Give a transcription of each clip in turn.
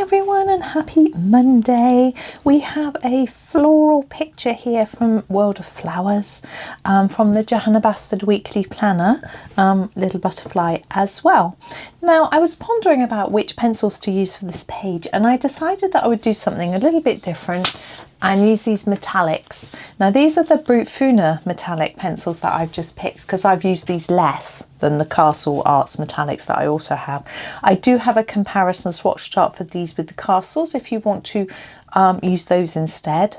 everyone and happy Monday. We have a floral picture here from World of Flowers from the Johanna Basford weekly planner, little butterfly as well. Now I was pondering about which pencils to use for this page and I decided that I would do something a little bit different and use these metallics. Now these are the Brutfuner metallic pencils that I've just picked because I've used these less than the Castle Arts metallics that I also have. I do have a comparison swatch chart for these with the Castles if you want to use those instead,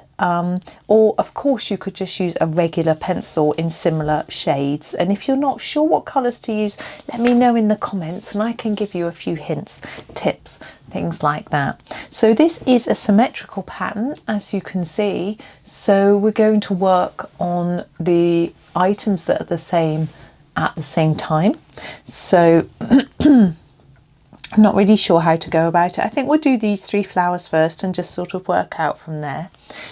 or of course you could just use a regular pencil in similar shades. And if you're not sure what colours to use, let me know in the comments and I can give you a few hints, tips, things like that. So this is a symmetrical pattern, as you can see, so we're going to work on the items that are the same at the same time. So I'm not really sure how to go about it. I think we'll do these 3 flowers first and just sort of work out from there.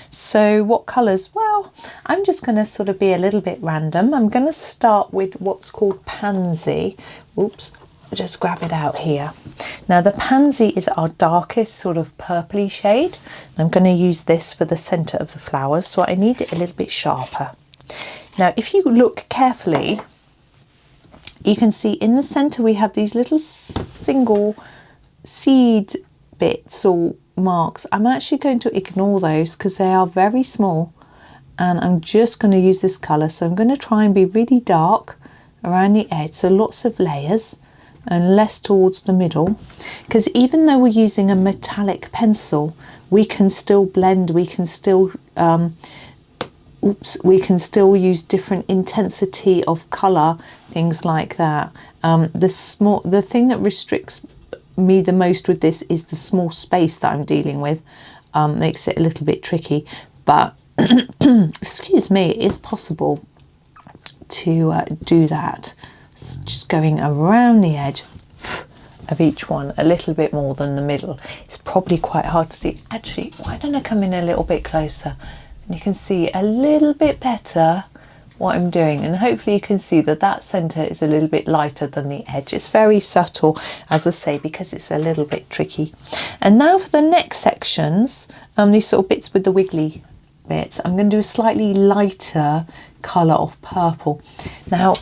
So what colours? Well, I'm just going to sort of be a little bit random. I'm going to start with what's called pansy. Oops, I'll just grab it out here. Now the pansy is our darkest sort of purpley shade. I'm going to use this for the centre of the flowers, so I need it a little bit sharper. Now if you look carefully, you can see in the centre we have these little single seed bits or marks. I'm actually going to ignore those because they are very small and I'm just going to use this colour. So I'm going to try and be really dark around the edge, so lots of layers and less towards the middle, because even though we're using a metallic pencil, we can still blend, we can still use different intensity of colour, things like that. The thing that restricts me the most with this is the small space that I'm dealing with. Makes it a little bit tricky, but excuse me, it is possible to do that. So just going around the edge of each one a little bit more than the middle. It's probably quite hard to see. Actually, why don't I come in a little bit closer? And you can see a little bit better what I'm doing, and hopefully you can see that that centre is a little bit lighter than the edge. It's very subtle, as I say, because it's a little bit tricky. And now for the next sections, these sort of bits with the wiggly bits, I'm going to do a slightly lighter colour of purple. Now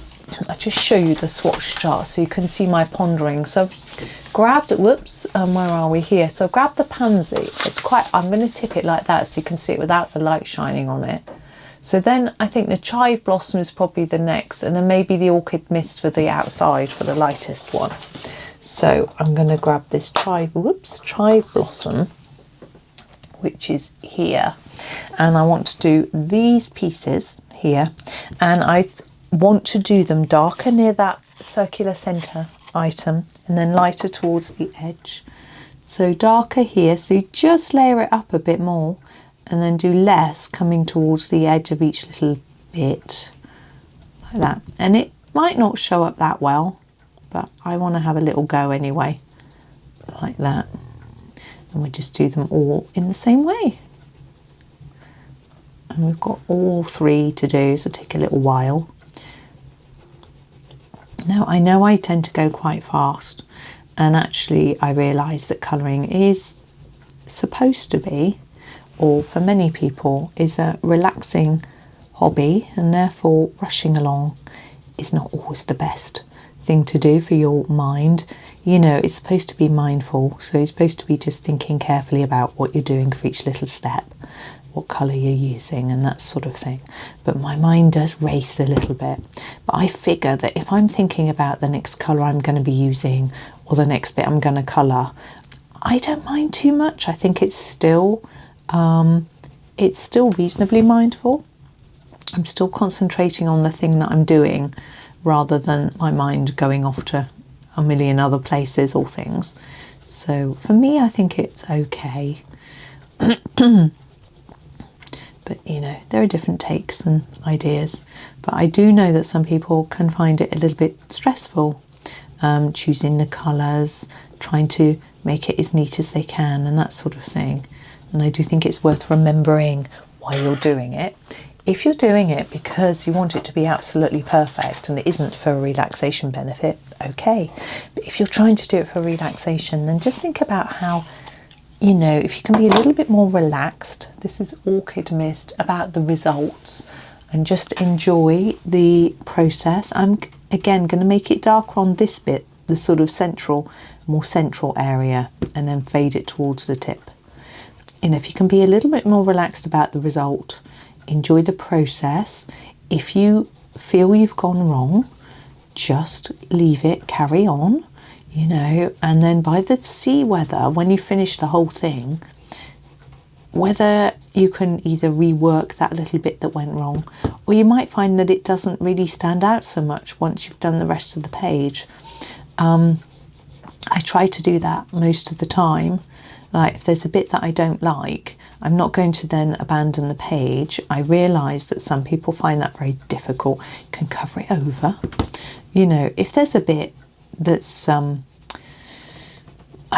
I'll just show you the swatch chart so you can see my pondering. So I've grabbed, whoops, where are we here? So I've grabbed the pansy. It's quite, I'm going to tip it like that so you can see it without the light shining on it. So then I think the chive blossom is probably the next, and then maybe the orchid mist for the outside for the lightest one. So I'm going to grab this chive blossom, which is here, and I want to do these pieces here, and I want to do them darker near that circular centre item and then lighter towards the edge. So darker here, so you just layer it up a bit more and then do less coming towards the edge of each little bit like that. And it might not show up that well, but I want to have a little go anyway, like that. And we just do them all in the same way. And we've got all 3 to do, so take a little while. Now I know I tend to go quite fast, and actually I realise that colouring is supposed to be, or for many people is a relaxing hobby, and therefore rushing along is not always the best thing to do for your mind. You know, it's supposed to be mindful, so you're supposed to be just thinking carefully about what you're doing for each little step, what colour you're using and that sort of thing. But my mind does race a little bit. But I figure that if I'm thinking about the next colour I'm going to be using or the next bit I'm going to colour, I don't mind too much. I think it's still reasonably mindful. I'm still concentrating on the thing that I'm doing rather than my mind going off to a million other places or things. So for me, I think it's okay. But you know, there are different takes and ideas, but I do know that some people can find it a little bit stressful, choosing the colours, trying to make it as neat as they can and that sort of thing. And I do think it's worth remembering why you're doing it. If you're doing it because you want it to be absolutely perfect and it isn't for a relaxation benefit, okay. But if you're trying to do it for relaxation, then just think about how you know, if you can be a little bit more relaxed, this is Orchid Mist, about the results, and just enjoy the process. I'm again going to make it darker on this bit, the sort of more central area, and then fade it towards the tip. And if you can be a little bit more relaxed about the result, enjoy the process. If you feel you've gone wrong, just leave it, carry on, you know, and then see whether when you finish the whole thing, whether you can either rework that little bit that went wrong, or you might find that it doesn't really stand out so much once you've done the rest of the page. I try to do that most of the time. Like if there's a bit that I don't like, I'm not going to then abandon the page. I realise that some people find that very difficult. You can cover it over. You know, if there's a bit that's, I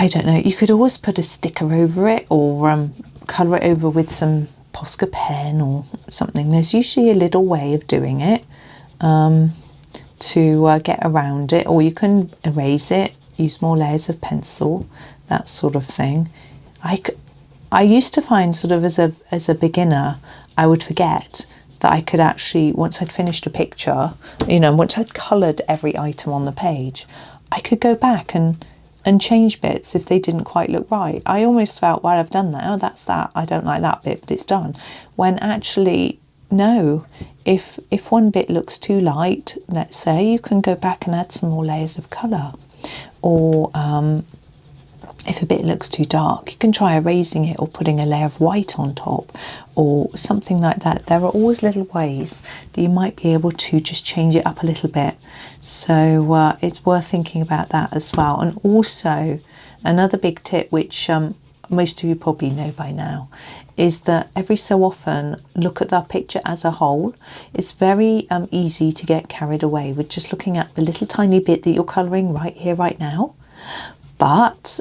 don't know, you could always put a sticker over it, or colour it over with some Posca pen or something. There's usually a little way of doing it to get around it, or you can erase it, use more layers of pencil, that sort of thing. I used to find sort of as a beginner, I would forget that I could actually, once I'd finished a picture, you know, once I'd coloured every item on the page, I could go back and change bits if they didn't quite look right. I almost felt, well, I've done that, oh, that's that, I don't like that bit, but it's done. When actually, no, if one bit looks too light, let's say, you can go back and add some more layers of colour. Or if a bit looks too dark, you can try erasing it or putting a layer of white on top or something like that. There are always little ways that you might be able to just change it up a little bit. So it's worth thinking about that as well. And also another big tip, which most of you probably know by now, is that every so often look at that picture as a whole. It's very easy to get carried away with just looking at the little tiny bit that you're colouring right here, right now. But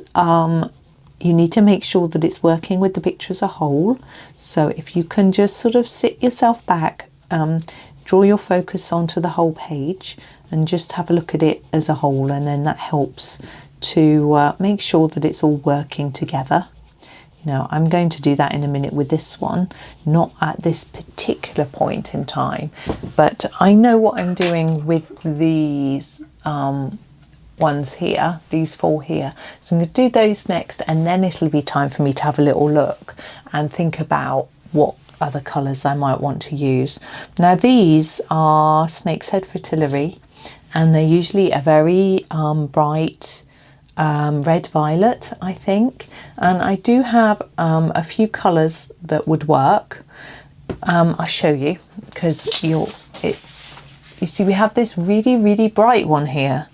you need to make sure that it's working with the picture as a whole. So if you can just sort of sit yourself back, draw your focus onto the whole page and just have a look at it as a whole, and then that helps to make sure that it's all working together. Now, I'm going to do that in a minute with this one, not at this particular point in time, but I know what I'm doing with these ones here, these four here. So I'm going to do those next, and then it'll be time for me to have a little look and think about what other colours I might want to use. Now, these are snake's head fritillary, and they're usually a very bright red violet, I think, and I do have a few colours that would work. I'll show you, because you see we have this really bright one here,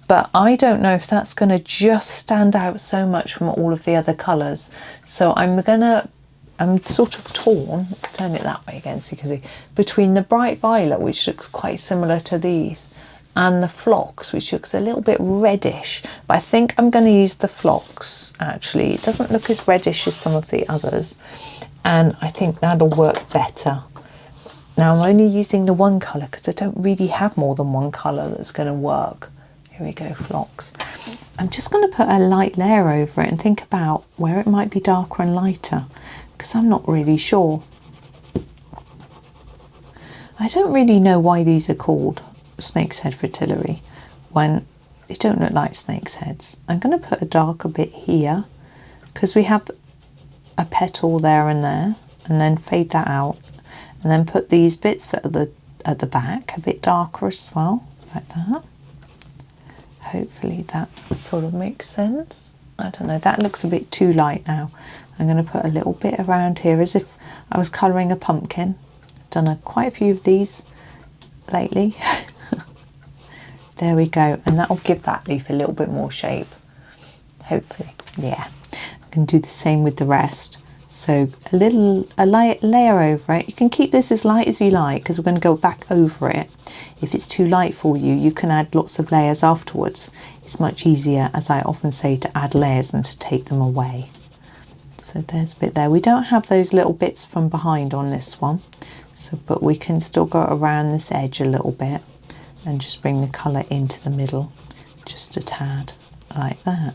but I don't know if that's going to just stand out so much from all of the other colours. So I'm sort of torn. Let's turn it that way again so you can see, between the bright violet, which looks quite similar to these, and the phlox, which looks a little bit reddish, but I think I'm going to use the phlox. Actually, it doesn't look as reddish as some of the others, and I think that'll work better. Now, I'm only using the one colour because I don't really have more than one colour that's going to work. Here we go, phlox. I'm just going to put a light layer over it and think about where it might be darker and lighter, because I'm not really sure. I don't really know why these are called snake's head fritillary when they don't look like snake's heads. I'm going to put a darker bit here because we have a petal there, and then fade that out, and then put these bits that are at the back a bit darker as well, like that. Hopefully that sort of makes sense. I don't know, that looks a bit too light now. I'm going to put a little bit around here as if I was colouring a pumpkin. I've done quite a few of these lately. There we go, and that will give that leaf a little bit more shape, hopefully. Yeah, I can do the same with the rest. So a light layer over it. You can keep this as light as you like because we're going to go back over it. If it's too light for you, you can add lots of layers afterwards. It's much easier, as I often say, to add layers than to take them away. So there's a bit there. We don't have those little bits from behind on this one, but we can still go around this edge a little bit and just bring the colour into the middle, just a tad, like that.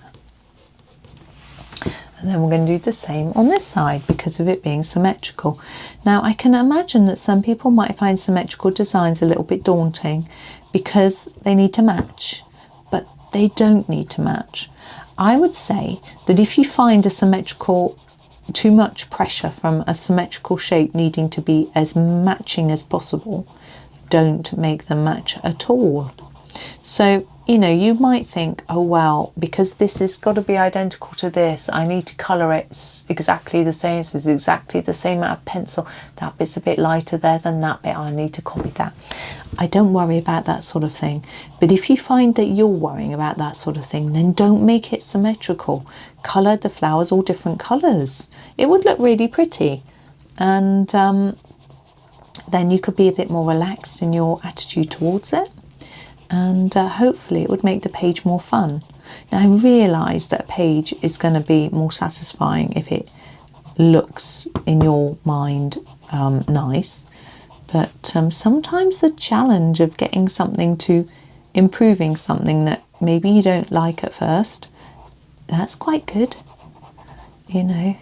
And then we're going to do the same on this side because of it being symmetrical. Now I can imagine that some people might find symmetrical designs a little bit daunting because they need to match, but they don't need to match. I would say that if you find a symmetrical, too much pressure from a symmetrical shape needing to be as matching as possible, don't make them match at all. So, you know, you might think, oh well, because this has got to be identical to this, I need to colour it exactly the same, so it's exactly the same amount of pencil, that bit's a bit lighter there than that bit, I need to copy that. I don't worry about that sort of thing. But if you find that you're worrying about that sort of thing, then don't make it symmetrical. Colour the flowers all different colours. It would look really pretty. And then you could be a bit more relaxed in your attitude towards it. And hopefully it would make the page more fun. Now I realise that a page is going to be more satisfying if it looks in your mind nice, but sometimes the challenge of getting something to improving something that maybe you don't like at first, that's quite good, you know,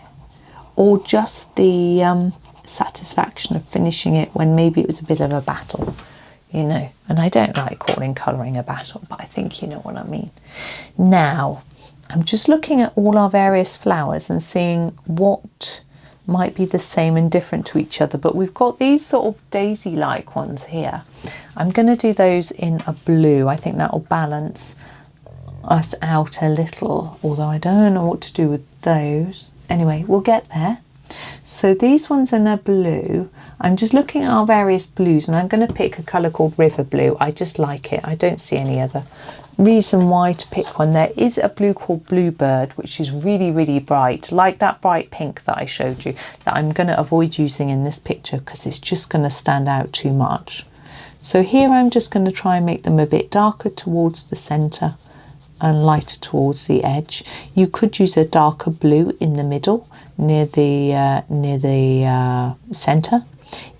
or just the satisfaction of finishing it when maybe it was a bit of a battle. You know, and I don't like calling colouring a battle, but I think you know what I mean. Now, I'm just looking at all our various flowers and seeing what might be the same and different to each other, but we've got these sort of daisy-like ones here. I'm going to do those in a blue. I think that will balance us out a little, although I don't know what to do with those. Anyway, we'll get there. So these ones in a blue, I'm just looking at our various blues and I'm going to pick a colour called River Blue. I just like it. I don't see any other reason why to pick one. There is a blue called Bluebird, which is really, really bright, like that bright pink that I showed you, that I'm going to avoid using in this picture because it's just going to stand out too much. So here I'm just going to try and make them a bit darker towards the centre and lighter towards the edge. You could use a darker blue in the middle near the centre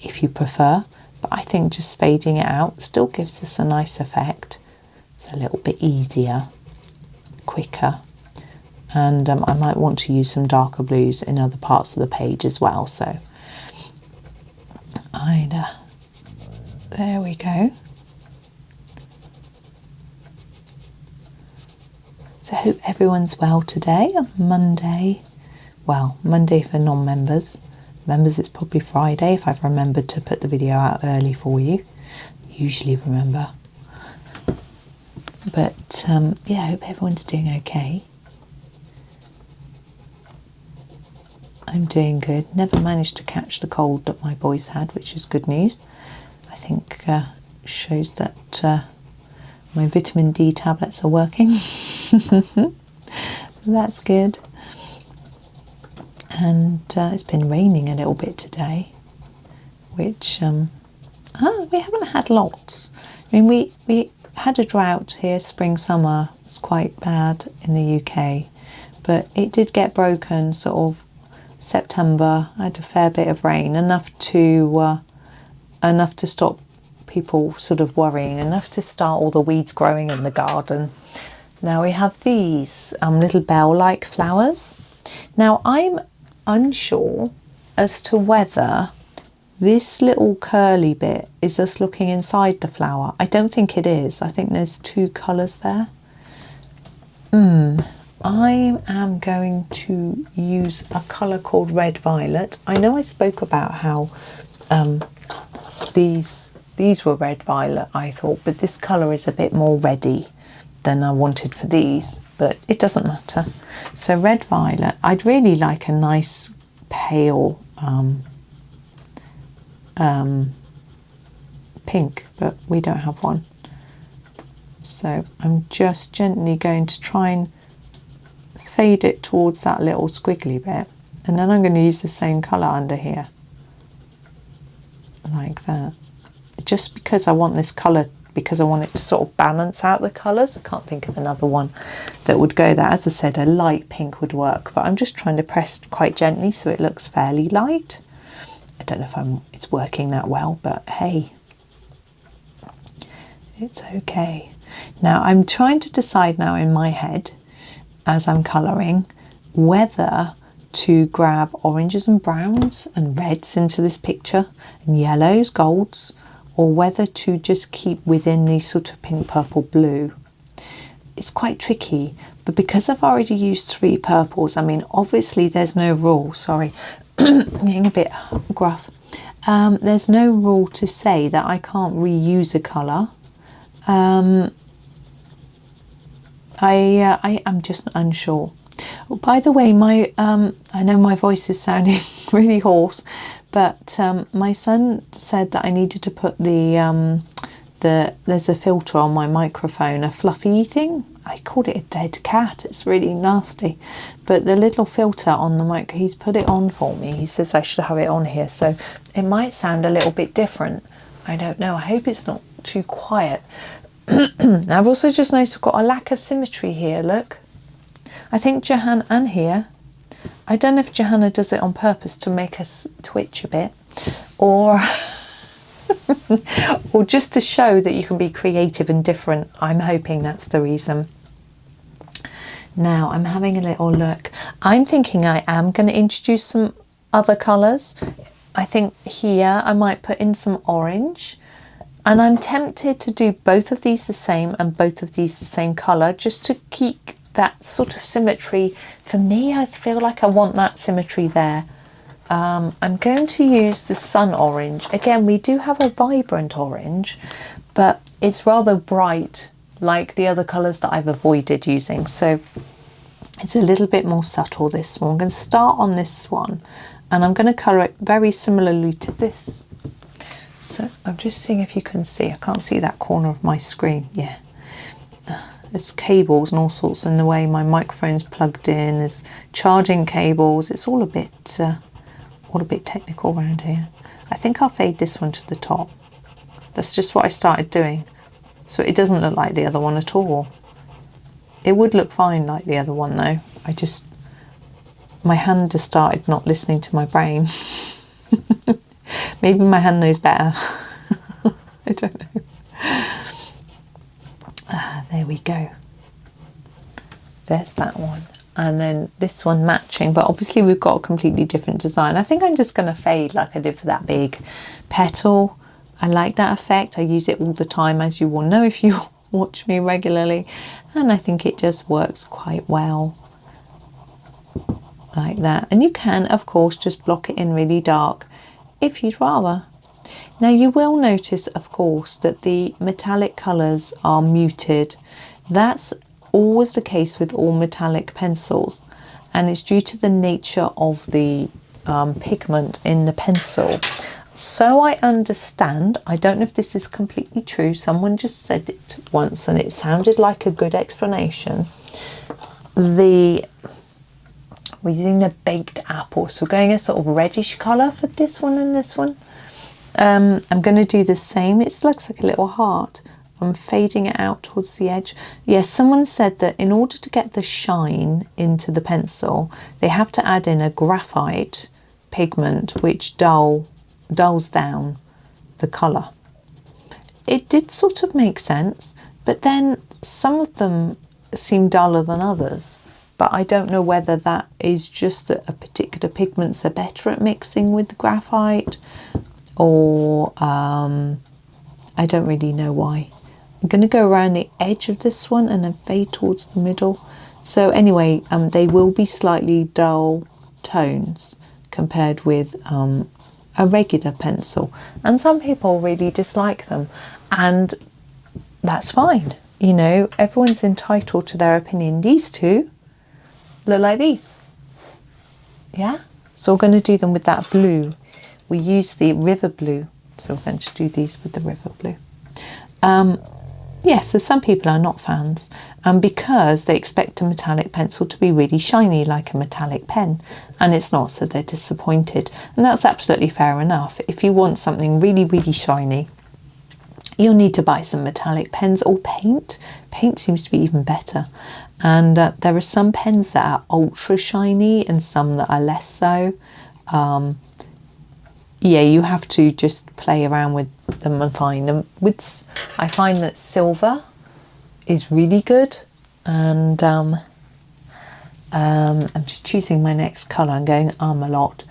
if you prefer, but I think just fading it out still gives us a nice effect. It's a little bit easier, quicker, and I might want to use some darker blues in other parts of the page as well, so there we go. So I hope everyone's well today on Monday. Well, Monday for non-members. Members, it's probably Friday if I've remembered to put the video out early for you. Usually remember. But yeah, I hope everyone's doing okay. I'm doing good. Never managed to catch the cold that my boys had, which is good news. I think shows that my vitamin D tablets are working. So that's good. And it's been raining a little bit today, which we haven't had lots. I mean, we had a drought here, spring, summer. It's quite bad in the UK, but it did get broken sort of September. I had a fair bit of rain, enough to stop people sort of worrying, enough to start all the weeds growing in the garden. Now we have these little bell-like flowers. Now I'm unsure as to whether this little curly bit is us looking inside the flower. I don't think it is. I think there's two colours there. I am going to use a colour called Red Violet. I know I spoke about how these were Red Violet, I thought, but this colour is a bit more reddy than I wanted for these, but it doesn't matter. So Red Violet, I'd really like a nice pale pink, but we don't have one. So I'm just gently going to try and fade it towards that little squiggly bit, and then I'm going to use the same colour under here, like that, just because I want this colour, because I want it to sort of balance out the colours. I can't think of another one that would go there. As I said, a light pink would work, but I'm just trying to press quite gently so it looks fairly light. I don't know if it's working that well, but hey, it's okay. Now I'm trying to decide now in my head as I'm colouring whether to grab oranges and browns and reds into this picture and yellows, golds, or whether to just keep within these sort of pink, purple, blue. It's quite tricky, but because I've already used 3 purples, I mean, obviously there's no rule, sorry, getting a bit gruff. There's no rule to say that I can't reuse a colour. I'm just unsure. Oh, by the way, I know my voice is sounding really hoarse, but my son said that I needed to put there's a filter on my microphone, a fluffy thing. I called it a dead cat. It's really nasty, but the little filter on the mic, he's put it on for me. He says I should have it on here, so it might sound a little bit different. I don't know. I hope it's not too quiet. I've also just noticed we've got a lack of symmetry here. Look, I think Johanna, and here, I don't know if Johanna does it on purpose to make us twitch a bit, or or just to show that you can be creative and different. I'm hoping that's the reason. Now I'm having a little look. I'm thinking I am going to introduce some other colours. I think here I might put in some orange, and I'm tempted to do both of these the same and both of these the same colour, just to keep that sort of symmetry. For me, I feel like I want that symmetry there. I'm going to use the sun orange. Again, we do have a vibrant orange, but it's rather bright, like the other colours that I've avoided using. So it's a little bit more subtle, this one. I'm going to start on this one, and I'm going to colour it very similarly to this. So I'm just seeing if you can see. I can't see that corner of my screen. Yeah. There's cables and all sorts in the way. My microphone's plugged in. There's charging cables. It's all a bit technical around here. I think I'll fade this one to the top. That's just what I started doing, so it doesn't look like the other one at all. It would look fine like the other one though. My hand just started not listening to my brain. Maybe my hand knows better. I don't know. There we go. There's that one. And then this one matching, but obviously we've got a completely different design. I think I'm just going to fade like I did for that big petal. I like that effect. I use it all the time, as you will know if you watch me regularly. And I think it just works quite well. Like that. And you can, of course, just block it in really dark if you'd rather. Now you will notice, of course, that the metallic colours are muted. That's always the case with all metallic pencils, and it's due to the nature of the pigment in the pencil. So I understand, I don't know if this is completely true, someone just said it once and it sounded like a good explanation. We're using the baked apple, so going a sort of reddish colour for this one and this one. I'm going to do the same. It looks like a little heart. I'm fading it out towards the edge. Yes, someone said that in order to get the shine into the pencil, they have to add in a graphite pigment which dulls down the colour. It did sort of make sense, but then some of them seem duller than others. But I don't know whether that is just that a particular pigments are better at mixing with the graphite, or I don't really know why. I'm going to go around the edge of this one and then fade towards the middle. So anyway, they will be slightly dull tones compared with a regular pencil, and some people really dislike them, and that's fine. You know, everyone's entitled to their opinion. These two look like these. Yeah, so we're going to do them with that blue. We use the river blue, so we're going to do these with the river blue. Yes, so some people are not fans, because they expect a metallic pencil to be really shiny like a metallic pen, and it's not, so they're disappointed. And that's absolutely fair enough. If you want something really, really shiny, you'll need to buy some metallic pens or paint. Paint seems to be even better. And there are some pens that are ultra shiny and some that are less so. Yeah, you have to just play around with them and find them. I find that silver is really good, and I'm just choosing my next colour. I'm going a lot.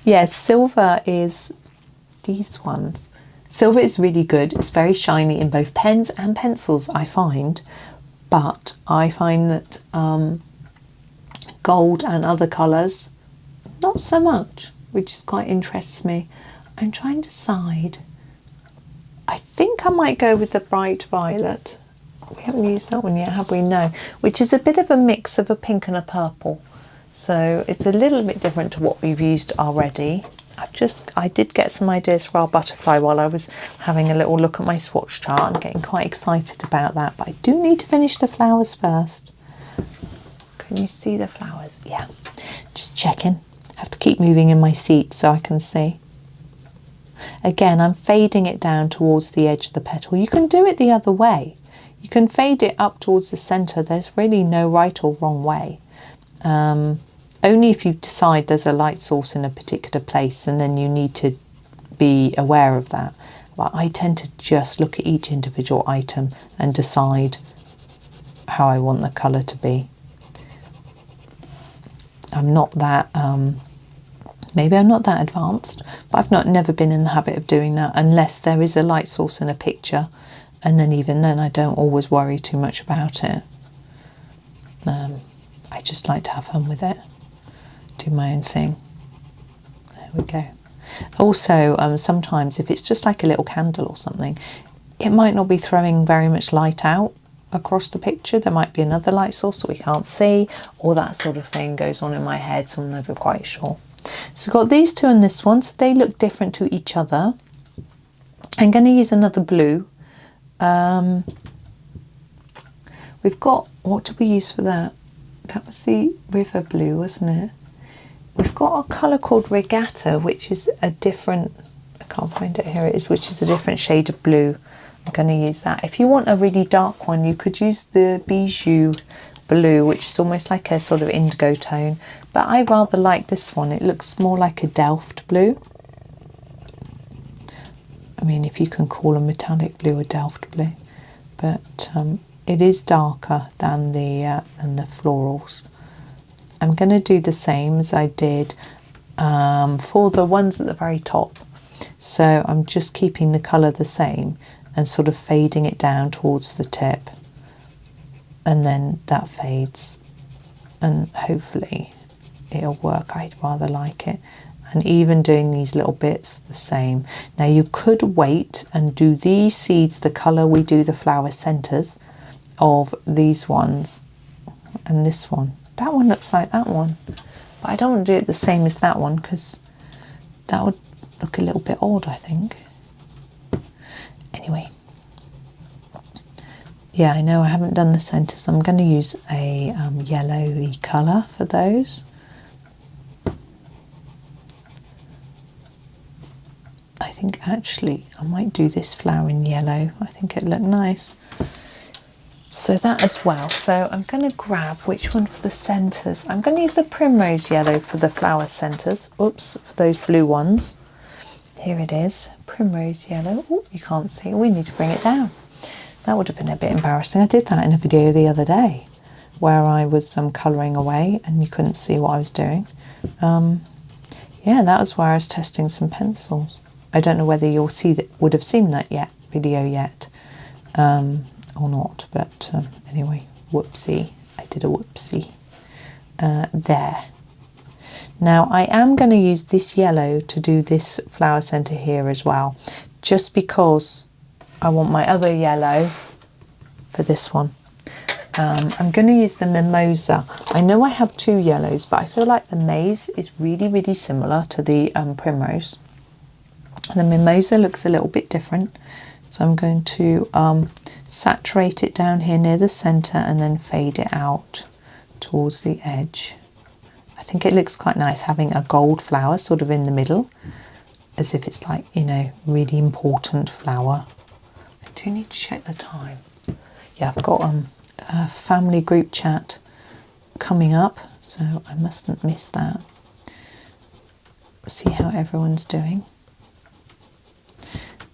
Yeah, silver is these ones. Silver is really good. It's very shiny in both pens and pencils, I find. But I find that gold and other colours, not so much, which is quite interests me. I'm trying to decide. I think I might go with the bright violet. We haven't used that one yet, have we? No. Which is a bit of a mix of a pink and a purple. So it's a little bit different to what we've used already. I did get some ideas for our butterfly while I was having a little look at my swatch chart. I'm getting quite excited about that, but I do need to finish the flowers first. Can you see the flowers? Yeah, just checking. I have to keep moving in my seat so I can see. Again, I'm fading it down towards the edge of the petal. You can do it the other way. You can fade it up towards the centre. There's really no right or wrong way. Only if you decide there's a light source in a particular place and then you need to be aware of that. But I tend to just look at each individual item and decide how I want the colour to be. I'm not that, maybe I'm not that advanced, but I've never been in the habit of doing that unless there is a light source in a picture, and then even then I don't always worry too much about it. I just like to have fun with it, do my own thing. There we go. Also, sometimes if it's just like a little candle or something, it might not be throwing very much light out across the picture. There might be another light source that we can't see, or that sort of thing goes on in my head, so I'm never quite sure. So I've got these two and this one, so they look different to each other. I'm going to use another blue. We've got, what did we use for that? That was the river blue, wasn't it? We've got a colour called Regatta, which is a different, I can't find it, here it is, which is a different shade of blue. I'm going to use that. If you want a really dark one, you could use the Bijou blue, which is almost like a sort of indigo tone. But I rather like this one. It looks more like a Delft blue. I mean, if you can call a metallic blue a Delft blue. But it is darker than the florals. I'm going to do the same as I did for the ones at the very top. So I'm just keeping the colour the same and sort of fading it down towards the tip, and then that fades, and hopefully it'll work. I'd rather like it. And even doing these little bits the same. Now you could wait and do these seeds the colour we do the flower centres of these ones, and this one. That one looks like that one, but I don't want to do it the same as that one because that would look a little bit odd, I think. Anyway, yeah, I know I haven't done the centre, so I'm going to use a yellowy colour for those. I think actually I might do this flower in yellow. I think it'd look nice. So that as well. So I'm going to grab which one for the centres. I'm going to use the primrose yellow for the flower centres. Oops, for those blue ones. Here it is, primrose yellow. Oh, you can't see. We need to bring it down. That would have been a bit embarrassing. I did that in a video the other day where I was colouring away and you couldn't see what I was doing. Yeah, that was where I was testing some pencils. I don't know whether you'll see that, would have seen that video yet or not, but anyway, whoopsie. I did a whoopsie. There. Now I am going to use this yellow to do this flower centre here as well, just because I want my other yellow for this one. I'm going to use the mimosa. I know I have two yellows, but I feel like the maize is really, really similar to the primrose. And the mimosa looks a little bit different. So I'm going to saturate it down here near the centre and then fade it out towards the edge. I think it looks quite nice having a gold flower sort of in the middle, as if it's like, you know, really important flower. I do need to check the time. Yeah, I've got a family group chat coming up, so I mustn't miss that. See how everyone's doing.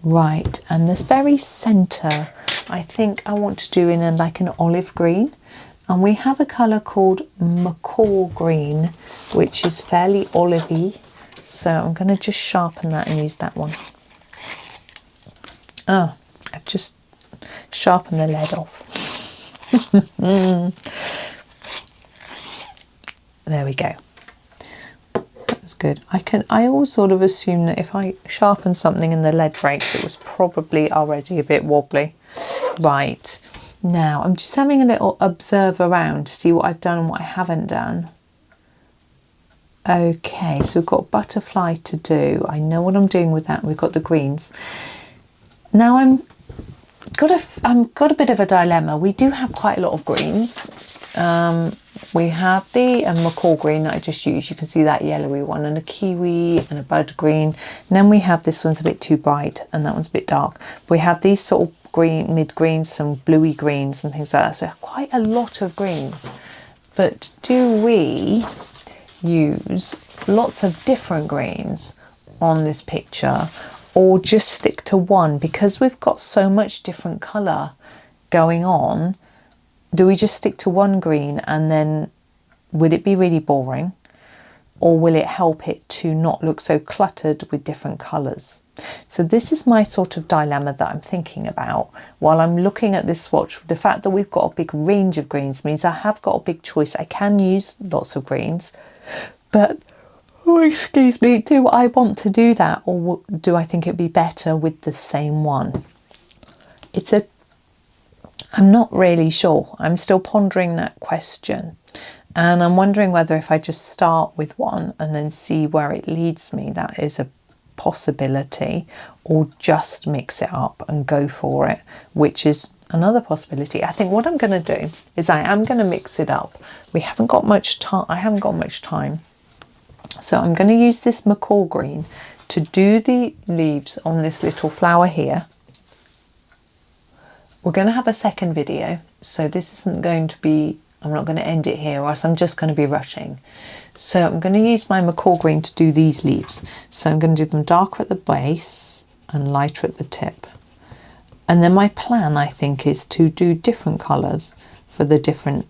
Right, and this very centre, I think I want to do in like an olive green. And we have a colour called macaw green, which is fairly olivey. So I'm going to just sharpen that and use that one. Oh, I've just sharpened the lead off. There we go. That's good. I always sort of assume that if I sharpen something and the lead breaks, it was probably already a bit wobbly. Right. Now I'm just having a little observe around to see what I've done and what I haven't done. Okay, so we've got butterfly to do. I know what I'm doing with that. We've got the greens. Now I've got a bit of a dilemma. We do have quite a lot of greens. We have the macaw green that I just used. You can see that yellowy one, and a kiwi and a bud green. And then we have this one's a bit too bright and that one's a bit dark. We have these sort of green, mid greens, some bluey greens and things like that. So quite a lot of greens. But do we use lots of different greens on this picture, or just stick to one? Because we've got so much different colour going on, do we just stick to one green and then would it be really boring, or will it help it to not look so cluttered with different colours? So this is my sort of dilemma that I'm thinking about while I'm looking at this swatch. The fact that we've got a big range of greens means I have got a big choice. I can use lots of greens, but oh, excuse me, do I want to do that, or do I think it'd be better with the same one? I'm not really sure. I'm still pondering that question. And I'm wondering whether if I just start with one and then see where it leads me, that is a possibility, or just mix it up and go for it, which is another possibility. I think what I'm going to do is I am going to mix it up. We haven't got much time. I haven't got much time. So I'm going to use this macaw green to do the leaves on this little flower here. We're going to have a second video, so this isn't going to be, I'm not going to end it here, or else I'm just going to be rushing. So I'm going to use my macaw green to do these leaves. So I'm going to do them darker at the base and lighter at the tip. And then my plan, I think, is to do different colours for the different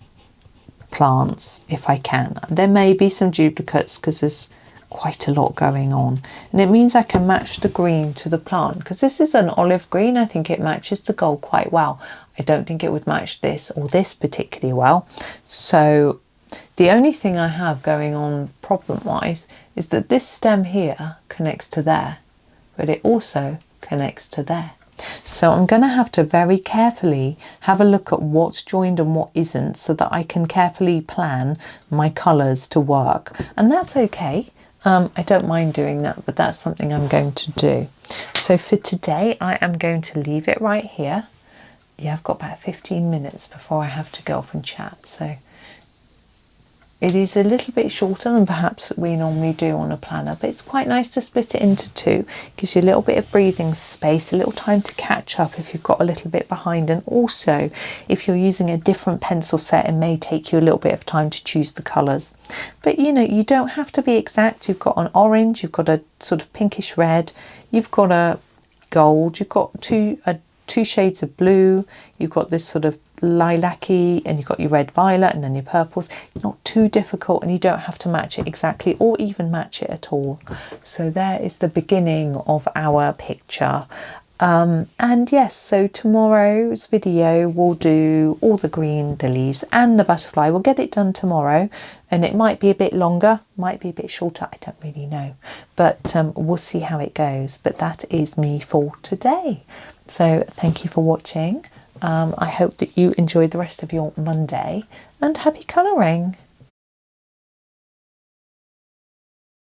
plants if I can. There may be some duplicates because there's quite a lot going on, and it means I can match the green to the plant. Because this is an olive green, I think it matches the gold quite well. I don't think it would match this or this particularly well. So the only thing I have going on problem wise is that this stem here connects to there, but it also connects to there. So I'm going to have to very carefully have a look at what's joined and what isn't, so that I can carefully plan my colours to work. And that's okay. I don't mind doing that, but that's something I'm going to do. So for today, I am going to leave it right here. Yeah, I've got about 15 minutes before I have to go off and chat. So it is a little bit shorter than perhaps we normally do on a planner, but it's quite nice to split it into two. Gives you a little bit of breathing space, a little time to catch up if you've got a little bit behind. And also, if you're using a different pencil set, it may take you a little bit of time to choose the colours. But you know, you don't have to be exact. You've got an orange, you've got a sort of pinkish red, you've got a gold, you've got two shades of blue, you've got this sort of lilac-y, and you've got your red violet and then your purples. Not too difficult, and you don't have to match it exactly or even match it at all. So there is the beginning of our picture. And yes, so tomorrow's video we'll do all the green, the leaves and the butterfly. We'll get it done tomorrow, and it might be a bit longer, might be a bit shorter, I don't really know, but we'll see how it goes. But that is me for today. So thank you for watching. I hope that you enjoyed the rest of your Monday, and happy colouring.